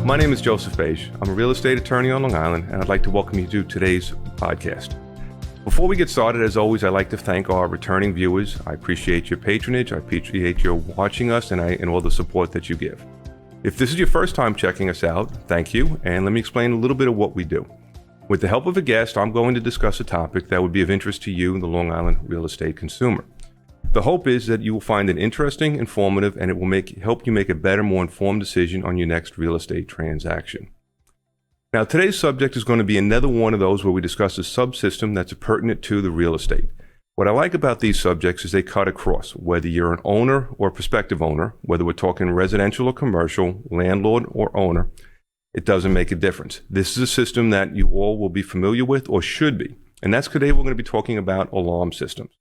My name is Joseph Beige. I'm a real estate attorney on Long Island, and I'd like to welcome you to today's podcast. Before we get started, as always, I'd like to thank our returning viewers. I appreciate your patronage. I appreciate your watching us and all the support that you give. If this is your first time checking us out, thank you, and let me explain a little bit of what we do. With the help of a guest, I'm going to discuss a topic that would be of interest to you, the Long Island real estate consumer. The hope is that you will find it interesting, informative, and it will help you make a better, more informed decision on your next real estate transaction. Now, today's subject is going to be another one of those where we discuss a subsystem that's pertinent to the real estate. What I like about these subjects is they cut across, whether you're an owner or prospective owner, whether we're talking residential or commercial, landlord or owner, it doesn't make a difference. This is a system that you all will be familiar with or should be. And that's today we're going to be talking about alarm systems.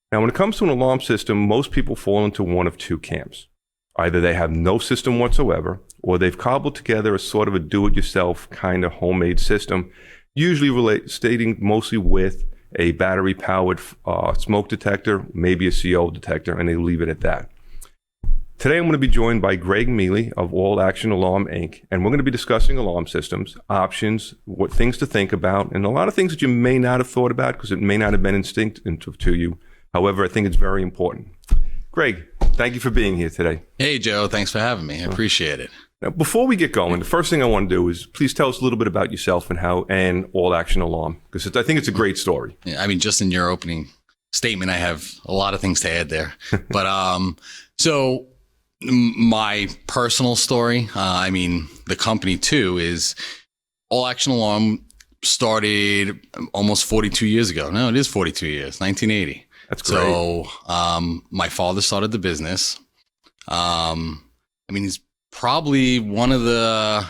Now, when it comes to an alarm system, most people fall into one of two camps. Either they have no system whatsoever, or they've cobbled together a sort of a do-it-yourself kind of homemade system, usually stating mostly with a battery-powered smoke detector, maybe a CO detector, and they leave it at that. Today, I'm going to be joined by Greg Mele of All Action Alarm, Inc., and we're going to be discussing alarm systems, options, what things to think about, and a lot of things that you may not have thought about because it may not have been instinctive to you. However, I think it's very important. Greg, thank you for being here today. Hey, Joe. Thanks for having me. I appreciate it. Now, before we get going, the first thing I want to do is please tell us a little bit about yourself and All Action Alarm, because I think it's a great story. Yeah, I mean, just in your opening statement, I have a lot of things to add there. But so my personal story, the company too, is All Action Alarm started almost 42 years ago. No, it is 42 years, 1980. That's great. So my father started the business. He's probably one of the,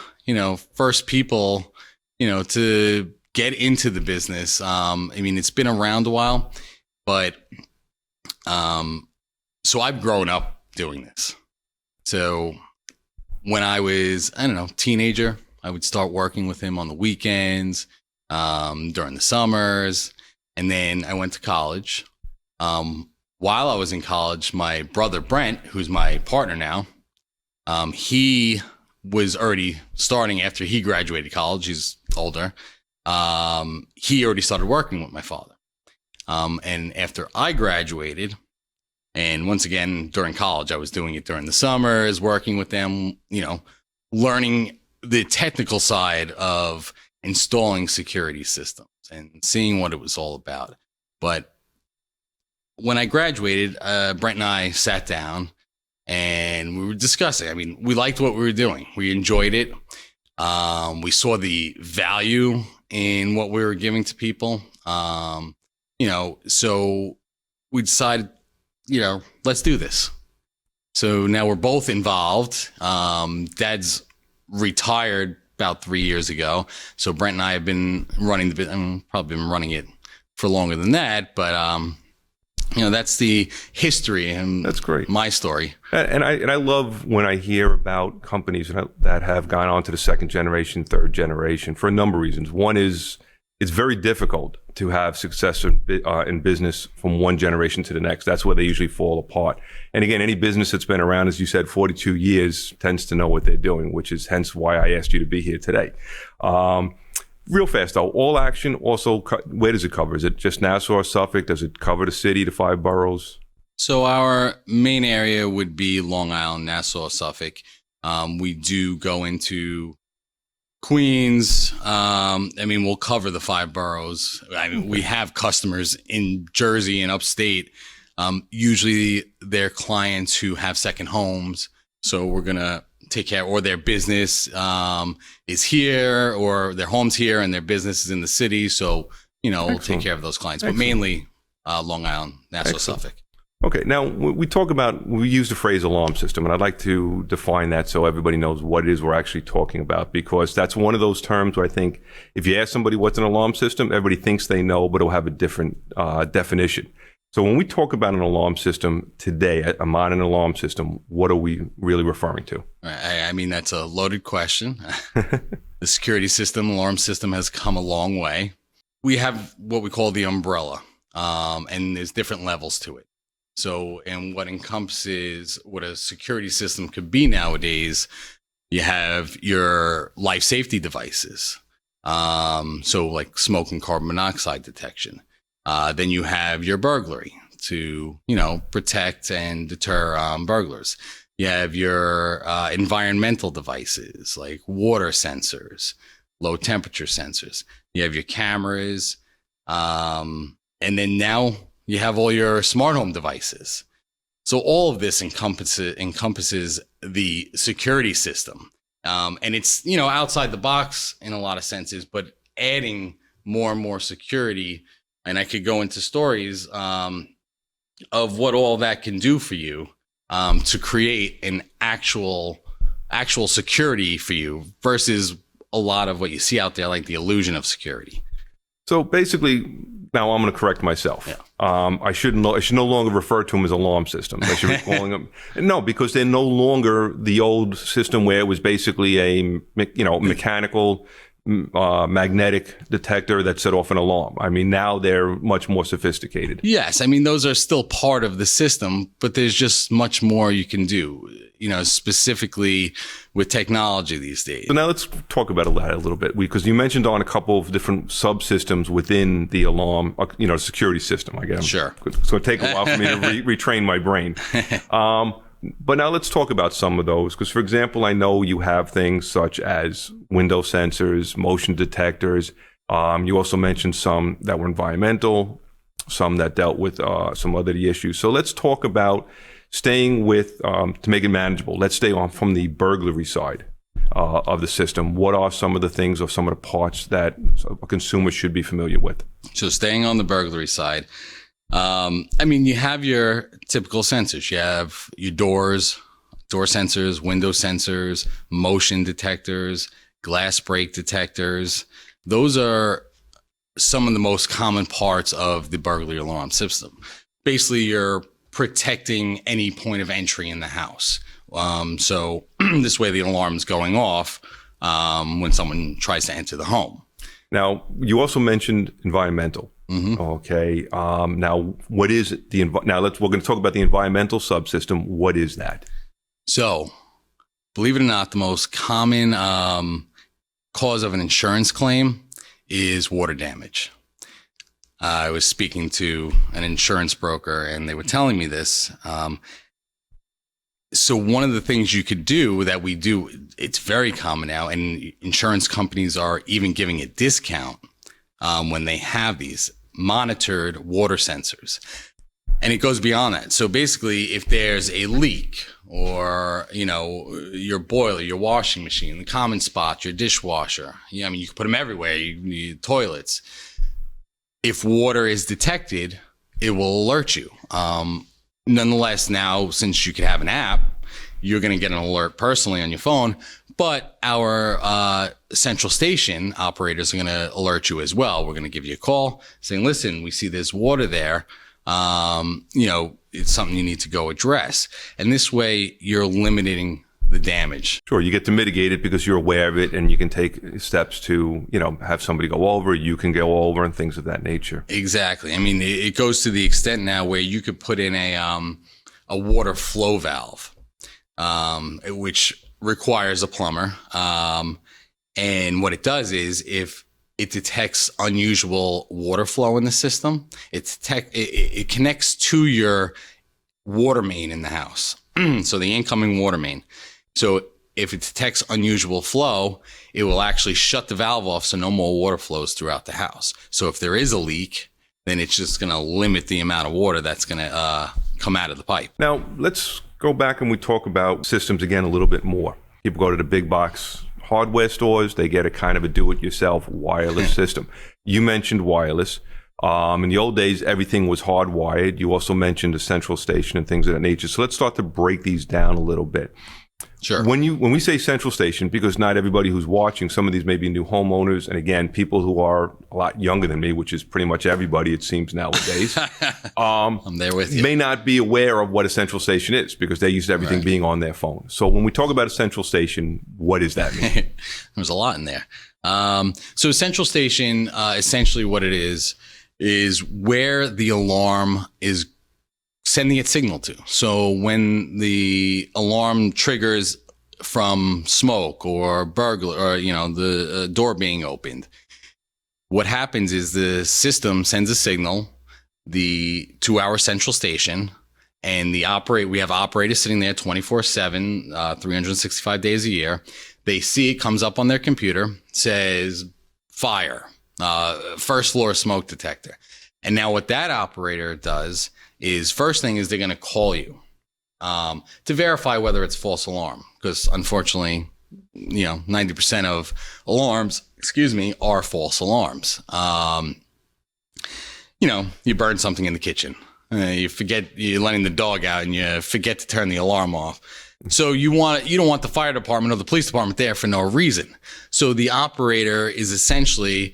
first people, to get into the business. It's been around a while, but so I've grown up doing this. So when I was, teenager, I would start working with him on the weekends, during the summers, and then I went to college. While I was in college, my brother Brent, who's my partner now, he was already starting after he graduated college. He's older. He already started working with my father. And after I graduated, and once again, during college, I was doing it during the summers, working with them, learning the technical side of installing security systems and seeing what it was all about. But when I graduated, Brent and I sat down and we were discussing. We liked what we were doing. We enjoyed it. We saw the value in what we were giving to people. So we decided, let's do this. So now we're both involved. Dad's retired about 3 years ago. So Brent and I have been running the business. Probably been running it for longer than that, but that's the history and that's great. My story. And I love when I hear about companies that have gone on to the second generation, third generation for a number of reasons. One is it's very difficult to have success in business from one generation to the next. That's where they usually fall apart. And again, any business that's been around, as you said, 42 years tends to know what they're doing, which is hence why I asked you to be here today. Real fast though, All Action also, where does it cover? Is it just Nassau, Suffolk? Does it cover the city, the 5 boroughs? So our main area would be Long Island, Nassau, Suffolk. We do go into Queens. We'll cover the 5 boroughs. We have customers in Jersey and upstate. Usually they're clients who have second homes. So we're going to take care, or their business is here, or their home's here and their business is in the city. So, we'll take care of those clients, but mainly Long Island, Nassau, Suffolk. Okay. Now we use the phrase alarm system, and I'd like to define that so everybody knows what it is we're actually talking about, because that's one of those terms where I think if you ask somebody what's an alarm system, everybody thinks they know, but it'll have a different definition. So when we talk about an alarm system today, a modern alarm system, what are we really referring to? That's a loaded question. The security system, alarm system has come a long way. We have what we call the umbrella, and there's different levels to it. So, and what encompasses what a security system could be nowadays You have your life safety devices. So like smoke and carbon monoxide detection. Then you have your burglary to, protect and deter burglars. You have your environmental devices like water sensors, low temperature sensors. You have your cameras. And then now you have all your smart home devices. So all of this encompasses the security system. And it's, outside the box in a lot of senses, but adding more and more security. And I could go into stories of what all that can do for you to create an actual security for you versus a lot of what you see out there, like the illusion of security. So basically, now I'm going to correct myself. Yeah. I should no longer refer to them as alarm systems. I should be calling them no, because they're no longer the old system where it was basically a mechanical magnetic detector that set off an alarm. I mean, now they're much more sophisticated. Yes, I mean those are still part of the system, but there's just much more you can do. Specifically with technology these days. So now let's talk about that a little bit, because you mentioned on a couple of different subsystems within the alarm, security system. I guess. Sure. It's going to take a while for me to retrain my brain. But now let's talk about some of those, because, for example, I know you have things such as window sensors, motion detectors. You also mentioned some that were environmental, some that dealt with some other issues. So let's talk about staying with, to make it manageable, let's stay on from the burglary side of the system. What are some of the things or some of the parts that a consumer should be familiar with? So staying on the burglary side, you have your typical sensors. You have your door sensors, window sensors, motion detectors, glass break detectors. Those are some of the most common parts of the burglary alarm system. Basically, you're protecting any point of entry in the house. So this way the alarm is going off when someone tries to enter the home. Now, you also mentioned environmental. Mm-hmm. Okay. Now, what is we're going to talk about the environmental subsystem. What is that? So, believe it or not, the most common cause of an insurance claim is water damage. I was speaking to an insurance broker and they were telling me this. So one of the things you could do that we do, it's very common now, and insurance companies are even giving a discount when they have these monitored water sensors. And it goes beyond that. So basically, if there's a leak or, your boiler, your washing machine, the common spot, your dishwasher, you can put them everywhere, your toilets. If water is detected, it will alert you. Nonetheless, now, since you could have an app, you're going to get an alert personally on your phone, but our central station operators are going to alert you as well. We're going to give you a call saying, listen, we see there's water there. It's something you need to go address. And this way, you're limiting the damage. Sure, you get to mitigate it because you're aware of it, and you can take steps to, have somebody go over, you can go over, and things of that nature. Exactly. It goes to the extent now where you could put in a water flow valve, which requires a plumber. And what it does is, if it detects unusual water flow in the system, it connects to your water main in the house. So the incoming water main. So if it detects unusual flow, it will actually shut the valve off so no more water flows throughout the house. So if there is a leak, then it's just going to limit the amount of water that's going to come out of the pipe. Now, let's go back and we talk about systems again a little bit more. People go to the big box hardware stores, they get a kind of a do-it-yourself wireless system. You mentioned wireless. In the old days, everything was hardwired. You also mentioned a central station and things of that nature. So let's start to break these down a little bit. Sure. When we say central station, because not everybody who's watching, some of these may be new homeowners, and again, people who are a lot younger than me, which is pretty much everybody, it seems nowadays. I'm there with you. May not be aware of what a central station is because they're used to everything being on their phone. So when we talk about a central station, what does that mean? There's a lot in there. So a central station, essentially what it is where the alarm is sending its signal to. So when the alarm triggers, from smoke or burglar or, the door being opened. What happens is the system sends a signal to our central station, and we have operators sitting there 24/7, 365 days a year. They see it comes up on their computer, says fire, first floor smoke detector. And now what that operator does is first thing is they're going to call you to verify whether it's false alarm, because unfortunately, 90% of alarms, are false alarms. You burn something in the kitchen. You forget you're letting the dog out and you forget to turn the alarm off. So you don't want the fire department or the police department there for no reason. So the operator is essentially,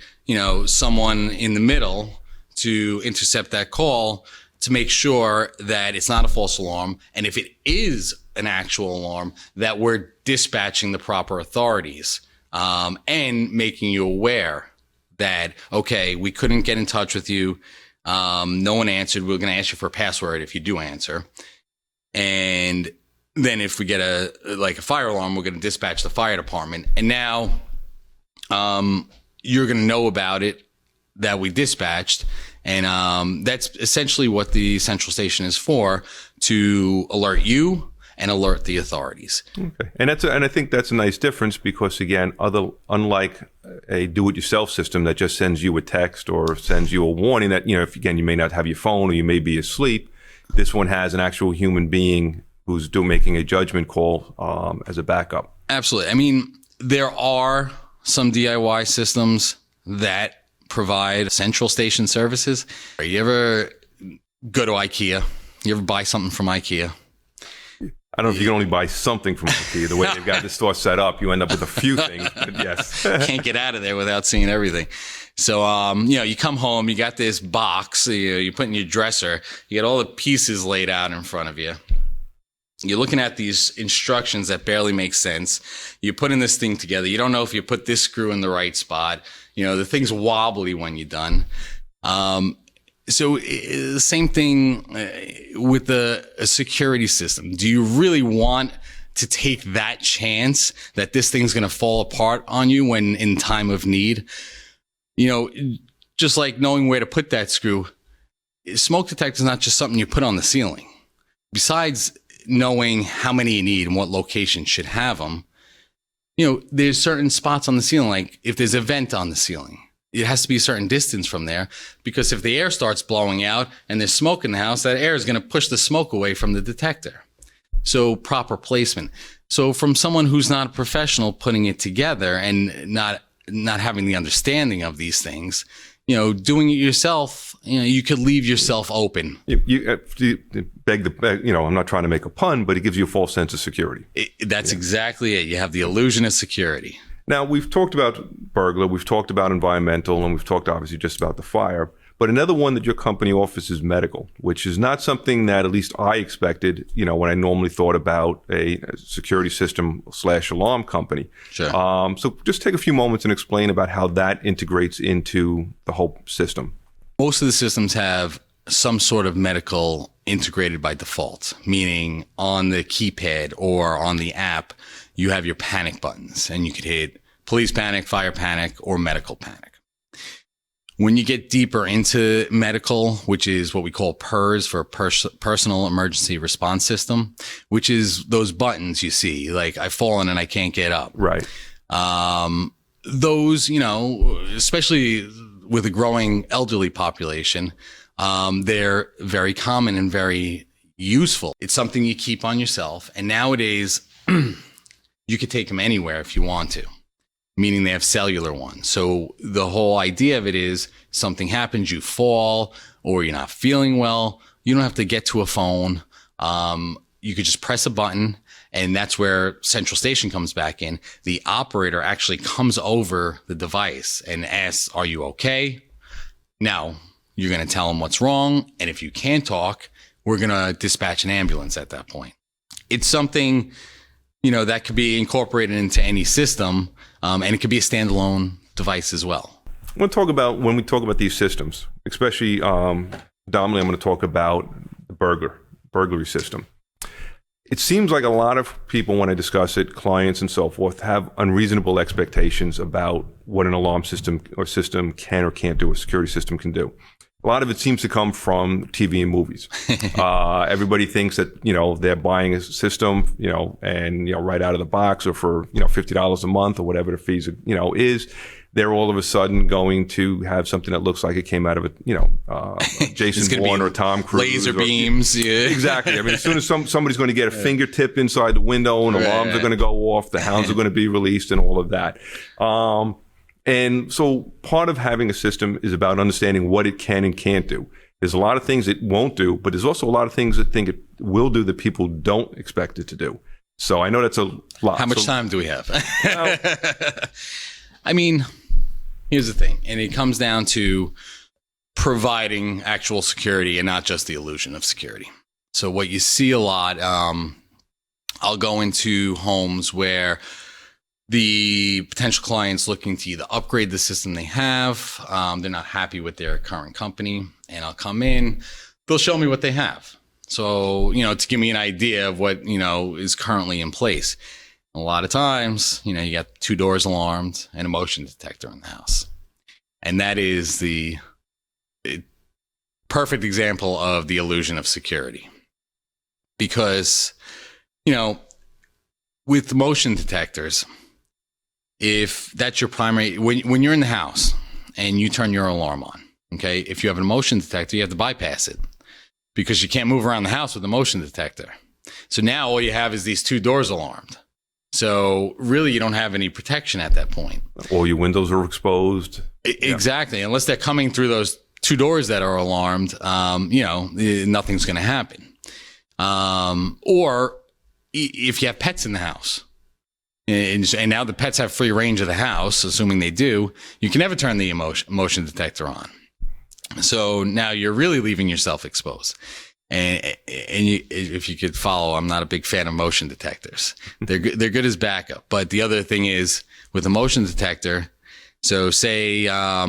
someone in the middle to intercept that call to make sure that it's not a false alarm. And if it is an actual alarm, that we're dispatching the proper authorities, and making you aware that, okay, we couldn't get in touch with you. No one answered. We're going to ask you for a password if you do answer. And then if we get a fire alarm, we're going to dispatch the fire department. And now, you're going to know about it, that we dispatched. And, that's essentially what the central station is for, to alert you and alert the authorities. Okay. And I think that's a nice difference, because again, unlike a do-it-yourself system that just sends you a text or sends you a warning that, if again, you may not have your phone or you may be asleep, this one has an actual human being who's making a judgment call, as a backup. Absolutely. I mean, there are some DIY systems that provide central station services. You ever go to IKEA? You ever buy something from IKEA? I don't know if you can only buy something from IKEA. The way they've got the store set up, you end up with a few things, but yes. Can't get out of there without seeing everything. So, you come home, you got this box, you put in your dresser, you get all the pieces laid out in front of you. You're looking at these instructions that barely make sense. You're putting this thing together. You don't know if you put this screw in the right spot. The thing's wobbly when you're done. So the same thing with a security system. Do you really want to take that chance that this thing's going to fall apart on you when in time of need? Just like knowing where to put that screw, smoke detector is not just something you put on the ceiling. Besides knowing how many you need and what location should have them, there's certain spots on the ceiling, like if there's a vent on the ceiling, it has to be a certain distance from there, because if the air starts blowing out and there's smoke in the house, that air is going to push the smoke away from the detector. So proper placement. So from someone who's not a professional putting it together and not having the understanding of these things, doing it yourself, you could leave yourself open. You I'm not trying to make a pun, but it gives you a false sense of security. That's exactly it. You have the illusion of security. Now, we've talked about burglar, we've talked about environmental, and we've talked obviously just about the fire. But another one that your company offers is medical, which is not something that at least I expected, when I normally thought about a security system / alarm company. Sure. So just take a few moments and explain about how that integrates into the whole system. Most of the systems have some sort of medical integrated by default, meaning on the keypad or on the app, you have your panic buttons, and you could hit police panic, fire panic, or medical panic. When you get deeper into medical, which is what we call PERS, for Personal Emergency Response System, which is those buttons you see, like I've fallen and I can't get up. Right. Those, especially with a growing elderly population, they're very common and very useful. It's something you keep on yourself. And nowadays, you could take them anywhere if you want to, meaning they have cellular ones. So the whole idea of it is something happens, you fall, or you're not feeling well. You don't have to get to a phone. You could just press a button, and that's where central station comes back in. The operator actually comes over the device and asks, are you okay? Now, you're going to tell them what's wrong. And if you can't talk, we're going to dispatch an ambulance at that point. It's something, that could be incorporated into any system, and it could be a standalone device as well. When we talk about these systems, especially dominantly, I'm going to talk about the burglary system. it seems like a lot of people, when I discuss it, clients and so forth, have unreasonable expectations about what an alarm system can or can't do, a security system can do. A lot of it seems to come from TV and movies. Everybody thinks that, they're buying a system, and, right out of the box, or for, $50 a month or whatever the fees, is. They're all of a sudden going to have something that looks like it came out of Jason Bourne or Tom Cruise. Laser beams. Yeah. Exactly. I mean, as soon as somebody's going to get a fingertip inside the window and alarms are going to go off, the hounds are going to be released and all of that. And so part of having a system is about understanding what it can and can't do. There's a lot of things it won't do, but there's also a lot of things that think it will do that people don't expect it to do. So I know that's a lot. How much time do we have? I mean, here's the thing, and it comes down to providing actual security and not just the illusion of security. So what you see a lot, I'll go into homes where the potential client's looking to either upgrade the system they have, they're not happy with their current company, and I'll come in, they'll show me what they have. So, to give me an idea of what, is currently in place. A lot of times, you got 2 doors alarmed and a motion detector in the house. And that is the perfect example of the illusion of security. Because, with motion detectors, if that's your primary, when you're in the house and you turn your alarm on, okay, if you have a motion detector, you have to bypass it because you can't move around the house with a motion detector. So now all you have is these 2 doors alarmed. So really, you don't have any protection at that point. All your windows are exposed. Exactly. Yeah. Unless they're coming through those 2 doors that are alarmed, nothing's going to happen. Or if you have pets in the house, and now the pets have free range of the house, assuming they do, you can never turn the motion detector on. So now you're really leaving yourself exposed. And if you could follow, I'm not a big fan of motion detectors. They're good as backup. But the other thing is with a motion detector, so say I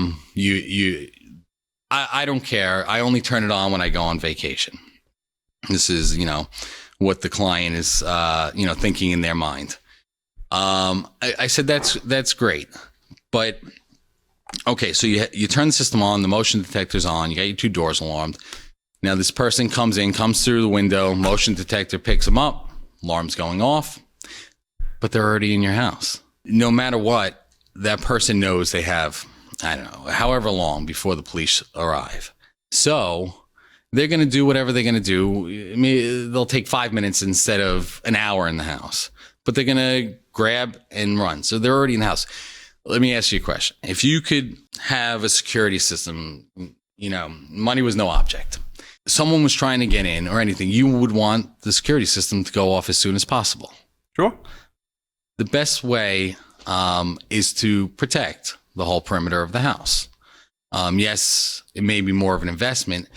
don't care. I only turn it on when I go on vacation. This is, what the client is, thinking in their mind. I said, that's great. But okay, so you turn the system on, the motion detector's on, you got your 2 doors alarmed. Now this person comes through the window, motion detector picks them up, alarm's going off, but they're already in your house. No matter what, that person knows they have, I don't know, however long before the police arrive. So they're going to do whatever they're going to do. I mean, they'll take 5 minutes instead of an hour in the house, but they're going to grab and run. So they're already in the house. Let me ask you a question. If you could have a security system, money was no object. Someone was trying to get in or anything, you would want the security system to go off as soon as possible. Sure. The best way is to protect the whole perimeter of the house. Yes, it may be more of an investment,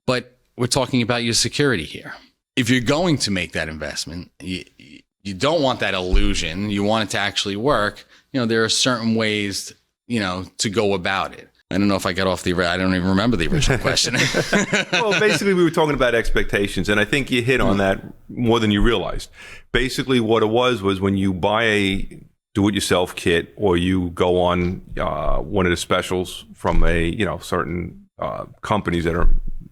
but we're talking about your security here. If you're going to make that investment, you don't want that illusion. You want it to actually work. There are certain ways, to go about it. I don't know if I got off I don't even remember the original question. Well, basically, we were talking about expectations, and I think you hit on that more than you realized. Basically, what it was when you buy a do-it-yourself kit, or you go on one of the specials from a certain companies that are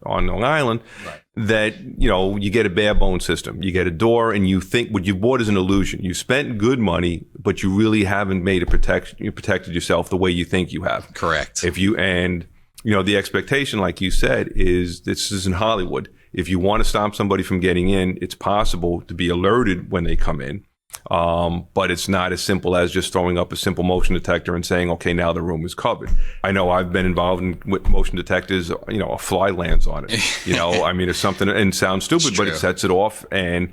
on Long Island, right, that you get a bare bone system, you get a door, and you think what you bought is an illusion. You spent good money, but you really haven't made you protected yourself the way you think you have. Correct. The expectation, like you said, is this is in Hollywood. If you want to stop somebody from getting in, it's possible to be alerted when they come in. But it's not as simple as just throwing up a simple motion detector and saying, okay, now the room is covered. I know I've been involved with motion detectors, a fly lands on it. It's something, and sounds stupid, but it sets it off. And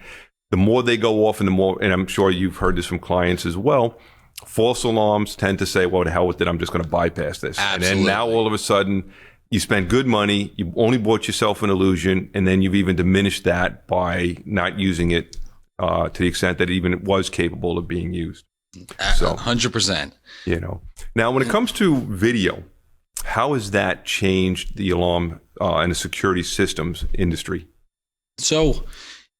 the more they go off and and I'm sure you've heard this from clients as well, false alarms tend to say, well, to hell with it, I'm just going to bypass this. Absolutely. And then now all of a sudden, you spent good money, you only bought yourself an illusion, and then you've even diminished that by not using it to the extent that even it was capable of being used. So 100%. Now when it comes to video, how has that changed the alarm and the security systems industry? So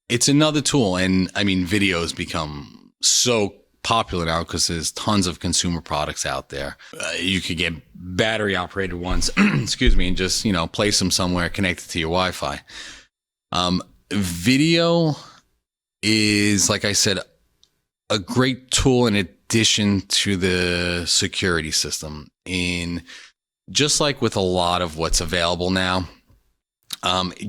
It's another tool. And I mean, videos become so popular now because there's tons of consumer products out there. You could get battery operated ones, excuse me, and just, place them somewhere connected to your Wi-Fi. Video is, like I said, a great tool in addition to the security system. In just like with a lot of what's available now,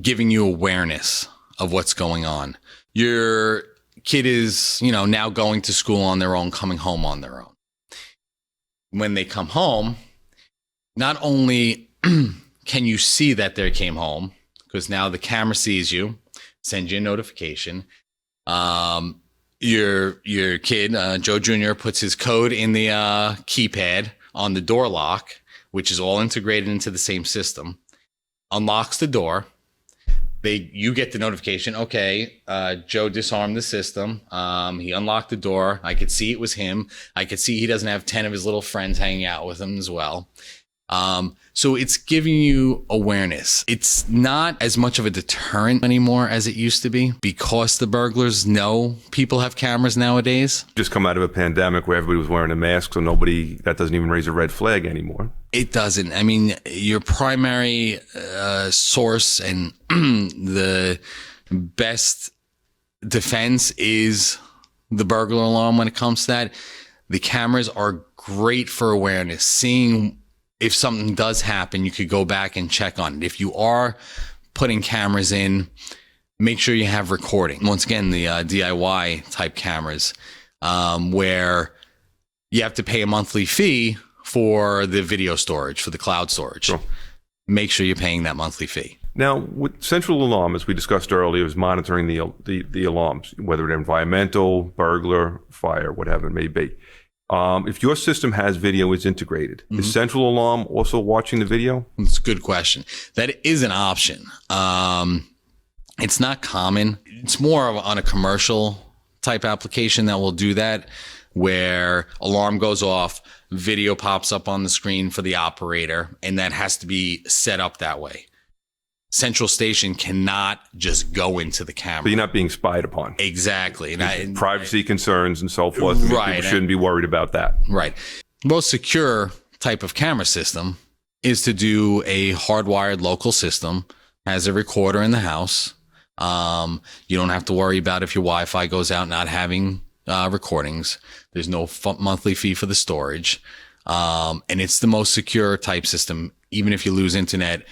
giving you awareness of what's going on. Your kid is, now going to school on their own, coming home on their own. When they come home, not only can you see that they came home, because now the camera sees you, sends you a notification. Your kid, Joe Jr., puts his code in the keypad on the door lock, which is all integrated into the same system, unlocks the door. You get the notification, okay, Joe disarmed the system. He unlocked the door. I could see it was him. I could see he doesn't have 10 of his little friends hanging out with him as well. So it's giving you awareness. It's not as much of a deterrent anymore as it used to be because the burglars know people have cameras nowadays. Just come out of a pandemic where everybody was wearing a mask, so that doesn't even raise a red flag anymore. It doesn't. I mean, your primary source and the best defense is the burglar alarm when it comes to that. The cameras are great for awareness. Seeing if something does happen, you could go back and check on it. If you are putting cameras in, make sure you have recording. Once again, the DIY type cameras, where you have to pay a monthly fee for the video storage, for the cloud storage. Sure. Make sure you're paying that monthly fee. Now, with central alarm, as we discussed earlier, is monitoring the alarms, whether they're environmental, burglar, fire, whatever it may be. If your system has video is integrated, is central alarm also watching the video? It's a good question. That is an option. It's not common. It's more of on a commercial type application that will do that, where alarm goes off, video pops up on the screen for the operator, and that has to be set up that way. Central station cannot just go into the camera. So you're not being spied upon. Exactly. Privacy concerns and so forth. Right. People shouldn't be worried about that. Right. Most secure type of camera system is to do a hardwired local system, has a recorder in the house. You don't have to worry about if your Wi-Fi goes out not having recordings. There's no monthly fee for the storage. And it's the most secure type system. Even if you lose internet,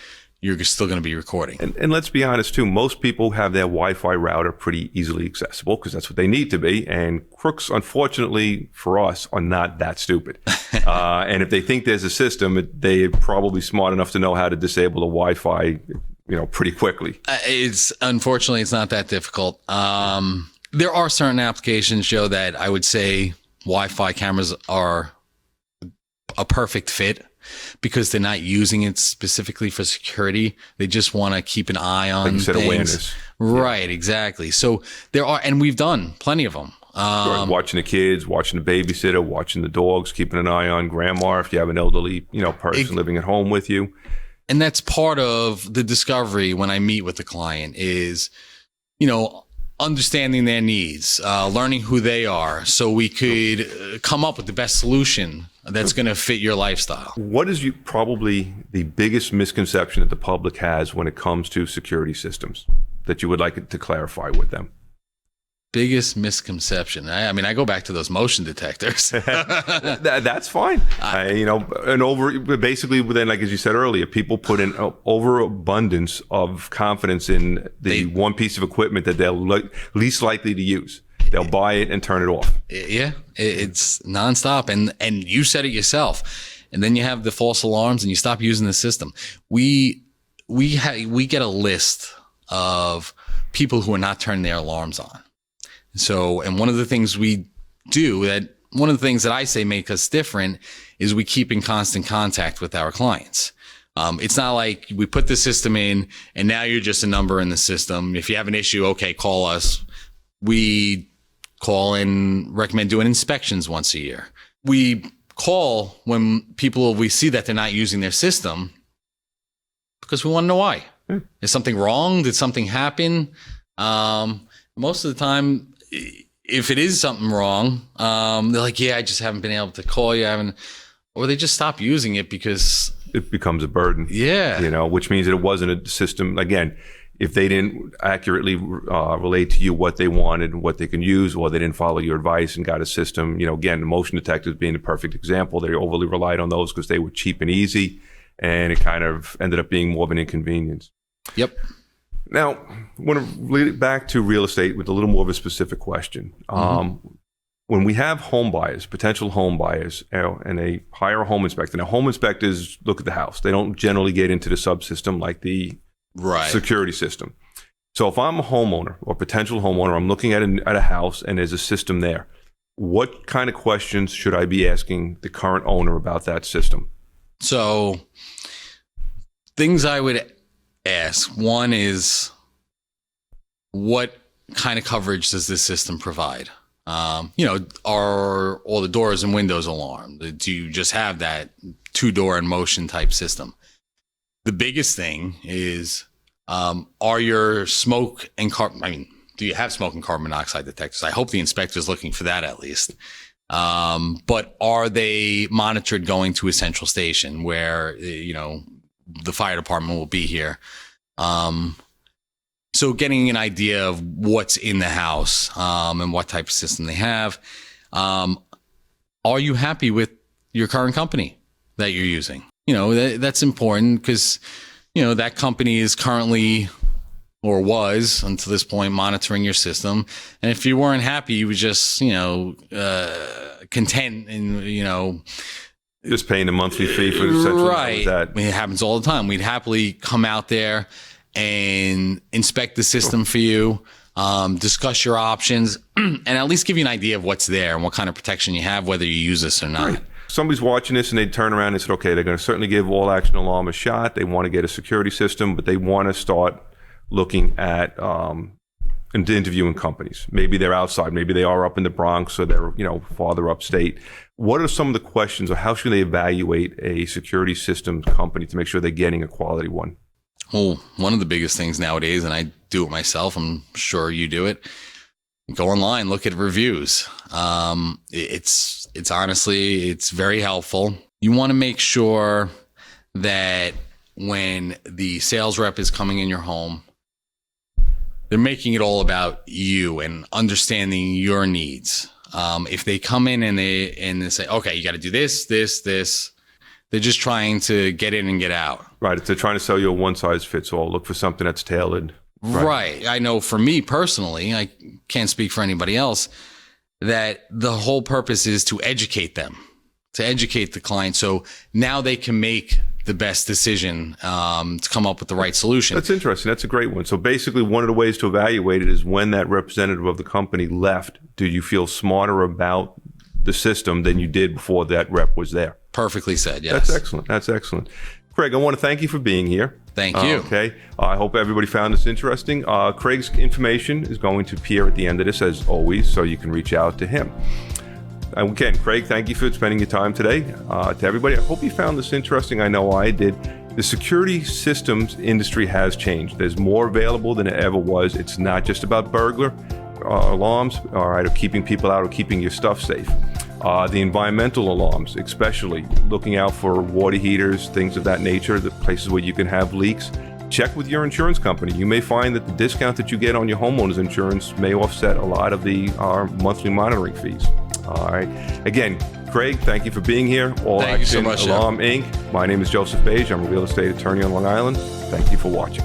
you're still going to be recording. And let's be honest, too. Most people have their Wi-Fi router pretty easily accessible because that's what they need to be. And crooks, unfortunately for us, are not that stupid. And if they think there's a system, they're probably smart enough to know how to disable the Wi-Fi, pretty quickly. Unfortunately, it's not that difficult. There are certain applications, Joe, that I would say Wi-Fi cameras are a perfect fit, because they're not using it specifically for security. They just want to keep an eye on things. Awareness. Right, exactly. So there are, and we've done plenty of them. Watching the kids, watching the babysitter, watching the dogs, keeping an eye on grandma if you have an elderly, person living at home with you. And that's part of the discovery when I meet with the client is, understanding their needs, learning who they are, so we could come up with the best solution that's going to fit your lifestyle. What is probably the biggest misconception that the public has when it comes to security systems that you would like to clarify with them? Biggest misconception. I mean, I go back to those motion detectors. That's fine. Basically, then, like as you said earlier, people put in overabundance of confidence in the one piece of equipment that they're least likely to use. They'll buy it and turn it off. Yeah, it's nonstop. And you said it yourself. And then you have the false alarms and you stop using the system. We get a list of people who are not turning their alarms on. So, and one of the things we do one of the things that I say make us different is we keep in constant contact with our clients. It's not like we put the system in and now you're just a number in the system. If you have an issue, okay, call us. We call and recommend doing inspections once a year. We call when we see that they're not using their system because we want to know why. Is something wrong? Did something happen? Most of the time, if it is something wrong, they're like, yeah, I just haven't been able to call you. Or they just stop using it because it becomes a burden. Yeah. Which means that it wasn't a system. Again, if they didn't accurately relate to you what they wanted, what they can use, or they didn't follow your advice and got a system, again, the motion detectors being the perfect example, they overly relied on those because they were cheap and easy, and it kind of ended up being more of an inconvenience. Yep. Now, I want to lead it back to real estate with a little more of a specific question. When we have home buyers, potential home buyers, and they hire a home inspector. Now, home inspectors look at the house. They don't generally get into the subsystem like the security system. So if I'm a homeowner or potential homeowner, I'm looking at a house and there's a system there. What kind of questions should I be asking the current owner about that system? So things I would ask. One is, what kind of coverage does this system provide? Are all the doors and windows alarmed? Do you just have that 2-door in motion type system? The biggest thing is, are your smoke and do you have smoke and carbon monoxide detectors? I hope the inspector is looking for that at least. But are they monitored going to a central station where, the fire department will be here? So getting an idea of what's in the house, and what type of system they have. Are you happy with your current company that you're using? That's important because, that company is currently, or was until this point, monitoring your system. And if you weren't happy, you would just, content and, just paying a monthly fee for the central. Right. It happens all the time. We'd happily come out there and inspect the system for you, discuss your options, and at least give you an idea of what's there and what kind of protection you have, whether you use this or not. Right. Somebody's watching this and they turn around and said, okay, they're going to certainly give all action alarm a shot. They want to get a security system, but they want to start looking at and interviewing companies. Maybe they're outside. Maybe they are up in the Bronx or they're, farther upstate. What are some of the questions, or how should they evaluate a security systems company to make sure they're getting a quality one? Well, one of the biggest things nowadays, and I do it myself, I'm sure you do it, go online, look at reviews. It's honestly, it's very helpful. You want to make sure that when the sales rep is coming in your home, they're making it all about you and understanding your needs. If they come in and they say, okay, you got to do this, they're just trying to get in and get out. Right. If they're trying to sell you a one-size-fits-all, look for something that's tailored. Right. I know for me personally, I can't speak for anybody else, that the whole purpose is to educate them, to educate the client. So now they can make the best decision to come up with the right solution. That's interesting. That's a great one. So basically, one of the ways to evaluate it is when that representative of the company left, do you feel smarter about the system than you did before that rep was there? Perfectly said, yes. That's excellent. That's excellent. Craig, I want to thank you for being here. Thank you. Okay. I hope everybody found this interesting. Craig's information is going to appear at the end of this, as always, so you can reach out to him. And again, Craig, thank you for spending your time today. To everybody, I hope you found this interesting. I know I did. The security systems industry has changed. There's more available than it ever was. It's not just about burglar alarms, all right, or keeping people out or keeping your stuff safe. The environmental alarms, especially looking out for water heaters, things of that nature, the places where you can have leaks. Check with your insurance company. You may find that the discount that you get on your homeowner's insurance may offset a lot of our monthly monitoring fees. All right. Again, Craig, thank you for being here. All Thank you so Action much, Alarm Inc. My name is Joseph Beige. I'm a real estate attorney on Long Island. Thank you for watching.